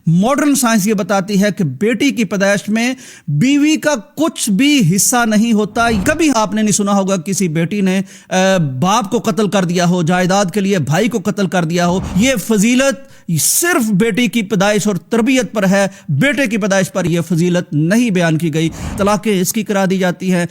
Modern science ये बताती है कि बेटी की पैदाइश में बीवी का कुछ भी हिस्सा नहीं होता। कभी आपने नहीं सुना होगा किसी बेटी ने बाप को कत्ल कर दिया हो, जायदाद के लिए भाई को कत्ल कर दिया हो। ये फजीलत सिर्फ बेटी की पैदाइश और तरबियत पर है, बेटे की पैदाइश पर यह फजीलत नहीं बयान की गई। तलाक़ें इसकी करा दी जाती हैं,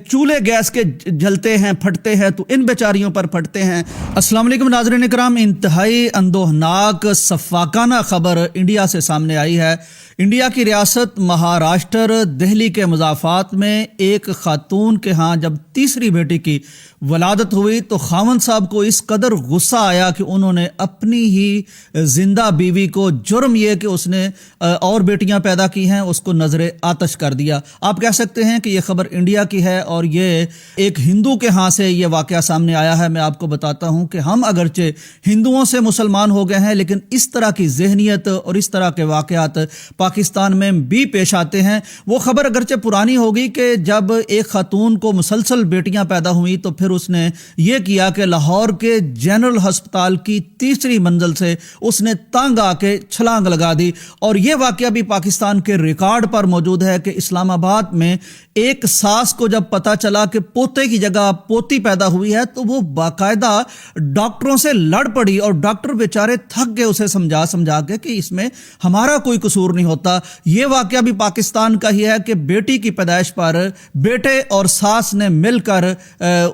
चूल्हे गैस के जलते हैं, फटते हैं तो इन बेचारियों पर फटते हैं। अस्सलाम वालेकुम नाज़रीन इकराम, इंतहाई अंदोहनाक सफ़ाकाना खबर इंडिया से सामने आई है। इंडिया की रियासत महाराष्ट्र दिल्ली के मुज़ाफ़ात में एक खातून के यहाँ जब तीसरी बेटी की वलादत हुई तो खामन साहब को इस कदर गुस्सा आया कि उन्होंने अपनी ही जिंदा बीवी को, जुर्म यह कि उसने और बेटियां पैदा की हैं, उसको नजरे आतश कर दिया। आप कह सकते हैं कि यह खबर इंडिया की है और ये एक हिंदू के यहाँ से यह वाकया सामने आया है। मैं आपको बताता हूं कि हम अगरचे हिंदुओं से मुसलमान हो गए हैं, लेकिन इस तरह की जहनियत और इस तरह के वाकयात पाकिस्तान में भी पेश आते हैं। वो खबर अगरचे पुरानी होगी कि जब एक खातून को मुसलसल बेटियां पैदा हुई तो फिर उसने ये किया कि लाहौर के जनरल अस्पताल की तीसरी मंजिल से उसने तंग आके छलांग लगा दी। और यह वाकया भी पाकिस्तान के रिकॉर्ड पर मौजूद है कि इस्लामाबाद में एक सास को जब पता चला कि पोते की जगह पोती पैदा हुई है तो वो बाकायदा डॉक्टरों से लड़ पड़ी और डॉक्टर बेचारे थक गए उसे समझा समझा के कि इसमें हमारा कोई कसूर नहीं होता। यह वाकया भी पाकिस्तान का ही है कि बेटी की पैदाइश पर बेटे और सास ने मिलकर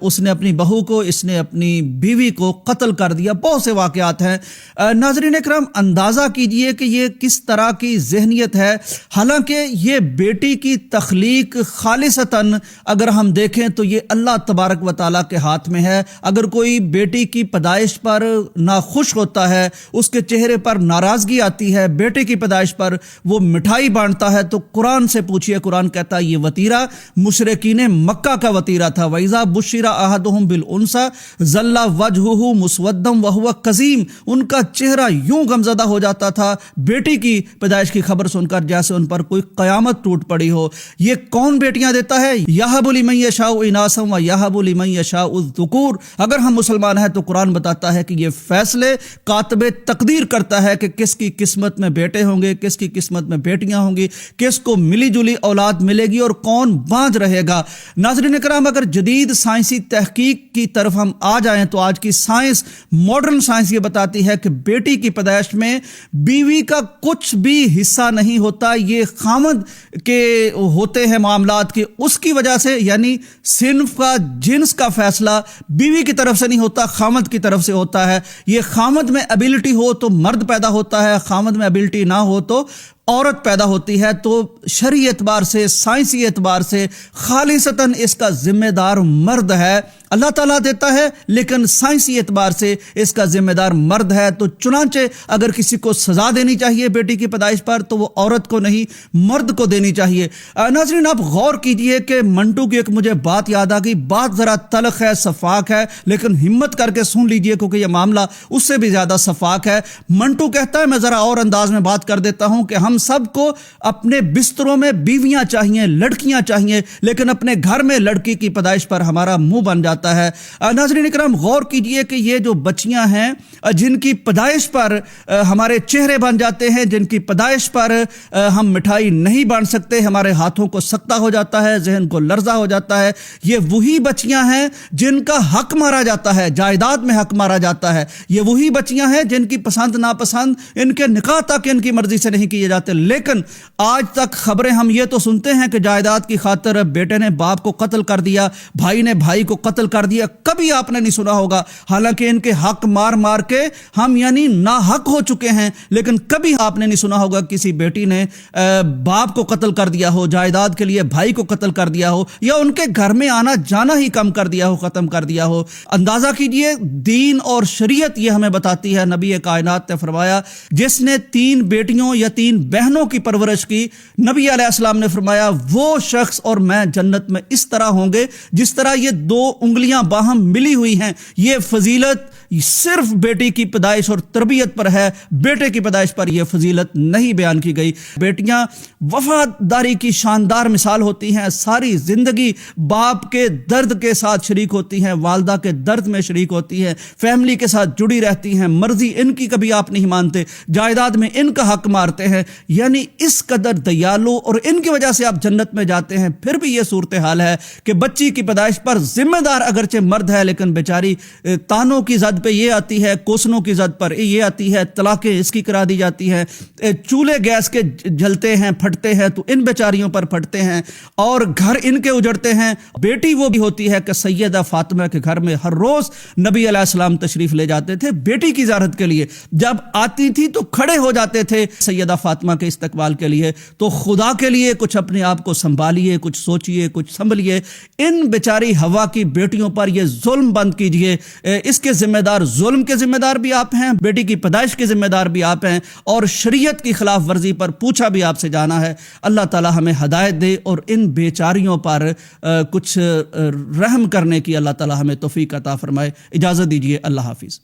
उसने अपनी बहू को, इसने अपनी बीवी को कत्ल कर दिया। बहुत से वाकयात हैं। नाज़रीन इकराम, अंदाज़ा कीजिए कि ये किस तरह की ज़हनियत है। हालांकि ये बेटी की तख्लीक खालिसतन अगर हम देखें तो ये अल्लाह तबारक व तआला के हाथ में है। अगर कोई बेटी की पैदाइश पर नाखुश होता है, उसके चेहरे पर नाराज़गी आती है, बेटे की पैदाइश पर वो मिठाई बांटता है, तो कुरान से पूछिए। कुरान कहता है ये वतीरा मुशरिकीन मक्का का वतीरा था। वइज़ा बुश्शिरा अहदुहुम बिल उनसा ज़ल्ला वजहुहु मुस्वद्दम व हुवा कज़ीम। उनका चेहरा यूं गमज़दा हो जाता था बेटी की पैदाइश की खबर सुनकर जैसे उन पर कोई क़यामत टूट पड़ी हो। ये कौन बेटियां देता है? यहबु लिमन यशाउ इनासम व यहबु लिमन यशाउ ज़ुकूर। अगर हम मुसलमान हैं तो कुरान बताता है कि ये फैसले कातिबे तकदीर करता है कि किसकी किस्मत में बेटे होंगे, किसकी किस्मत में बेटियां होंगी, किसको मिली जुली औलाद मिलेगी और कौन बांझ रहेगा। नाज़रीन इकराम, अगर जदीद साइंसी तहकीक की तरफ हम आ जाएं तो आज की साइंस, मॉडर्न साइंस ये बताती है कि बेटी की पैदाइश में बीवी का कुछ भी हिस्सा नहीं होता। ये खामद के होते हैं मामलात के, उसकी वजह से यानी सिन्फ का, जिन्स का फैसला बीवी की तरफ से नहीं होता, खामद की तरफ से होता है। ये खामद में एबिलिटी हो तो मर्द पैदा होता है, खामद में एबिलिटी ना हो तो औरत पैदा होती है। तो शरई एतबार से, साइंसी एतबार से खालिसतन इसका जिम्मेदार मर्द है। अल्लाह ताला देता है लेकिन साइंसी एतबार से इसका जिम्मेदार मर्द है। तो चुनांचे अगर किसी को सजा देनी चाहिए बेटी की पैदाइश पर तो वो औरत को नहीं, मर्द को देनी चाहिए। नाज़रीन, आप गौर कीजिए कि मंटू की एक मुझे बात याद आ गई। बात जरा तलख है, सफाक है, लेकिन हिम्मत करके सुन लीजिए क्योंकि यह मामला उससे भी ज्यादा सफाक है। मंटू कहता है, मैं जरा और अंदाज में बात कर देता हूं कि हम सबको अपने बिस्तरों में बीवियां चाहिए, लड़कियां चाहिए, लेकिन अपने घर में लड़की की पैदाइश पर हमारा मुंह बन जाता है। नाज़रीन इकराम, गौर कीजिए कि ये जो बच्चियां हैं जिनकी पैदाइश पर हमारे चेहरे बन जाते हैं, जिनकी पैदाइश पर हम मिठाई नहीं बांट सकते, हमारे हाथों को सख्ता हो जाता है, जहन को लर्जा हो जाता है, ये वही बच्चियां हैं जिनका हक मारा जाता है, जायदाद में हक मारा जाता है। ये वही बच्चियां हैं जिनकी पसंद नापसंद, इनके निकाह तक इनकी मर्जी से नहीं किए जाते। लेकिन आज तक खबरें हम ये तो सुनते हैं कि जायदाद की खातिर बेटे ने बाप को कत्ल कर दिया, भाई ने भाई को कत्ल कर दिया। कभी आपने नहीं सुना होगा, हालांकि इनके हक मार मार के हम यानी नाहक हो चुके हैं, लेकिन कभी आपने नहीं सुना होगा किसी बेटी ने बाप को कत्ल कर दिया हो, जायदाद के लिए भाई को कत्ल कर दिया हो, या उनके घर में आना जाना ही कम कर दिया हो, खत्म कर दिया हो। अंदाजा कीजिए, दीन और शरीयत ये हमें बताती है, नबी कायनात ने फरमाया जिसने 3 बेटियों या 3 बहनों की परवरिश की, नबी अलैहिस्सलाम ने फरमाया वो शख्स और मैं जन्नत में इस तरह होंगे जिस तरह ये 2 उंगलियां बाहम मिली हुई हैं। ये फजीलत, صرف بیٹی کی پیدائش اور تربیت پر ہے، بیٹے کی پیدائش پر یہ فضیلت نہیں بیان کی گئی۔ بیٹیاں وفاداری کی شاندار مثال ہوتی ہیں، ساری زندگی باپ کے درد کے ساتھ شریک ہوتی ہیں، والدہ کے درد میں شریک ہوتی ہیں، فیملی کے ساتھ جڑی رہتی ہیں، مرضی ان کی کبھی آپ نہیں مانتے، جائیداد میں ان کا حق مارتے ہیں، یعنی اس قدر دیالو، اور ان کی وجہ سے آپ جنت میں جاتے ہیں۔ پھر بھی یہ صورتحال ہے کہ بچی کی پیدائش پر ذمہ دار اگرچہ مرد ہے، لیکن بیچاری تانوں کی زد پہ یہ آتی ہے، کوسنوں کی زد پر یہ آتی ہے، طلاقیں اس کی کرا دی جاتی ہیں، چولہے گیس کے جلتے ہیں، پھٹتے ہیں تو ان بیچاریوں پر پھٹتے ہیں، اور گھر ان کے اجڑتے ہیں۔ بیٹی وہ بھی ہوتی ہے کہ سیدہ فاطمہ کے گھر میں ہر روز نبی علیہ السلام تشریف لے جاتے تھے بیٹی کی زیارت کے لیے، جب آتی تھی تو کھڑے ہو جاتے تھے سیدہ فاطمہ کے استقبال کے لیے۔ تو خدا کے لیے کچھ اپنے آپ کو سنبھالیے، کچھ سوچئے، کچھ سنبھلیے، ان بیچاری ہوا کی بیٹیوں پر یہ ظلم بند کیجئے۔ اس کے ذمہ دار، ظلم کے ذمہ دار بھی آپ ہیں، بیٹی کی پیدائش کے ذمہ دار بھی آپ ہیں، اور شریعت کی خلاف ورزی پر پوچھا بھی آپ سے جانا ہے۔ اللہ تعالی ہمیں ہدایت دے اور ان بیچاریوں پر کچھ رحم کرنے کی اللہ تعالی ہمیں توفیق عطا فرمائے۔ اجازت دیجئے، اللہ حافظ۔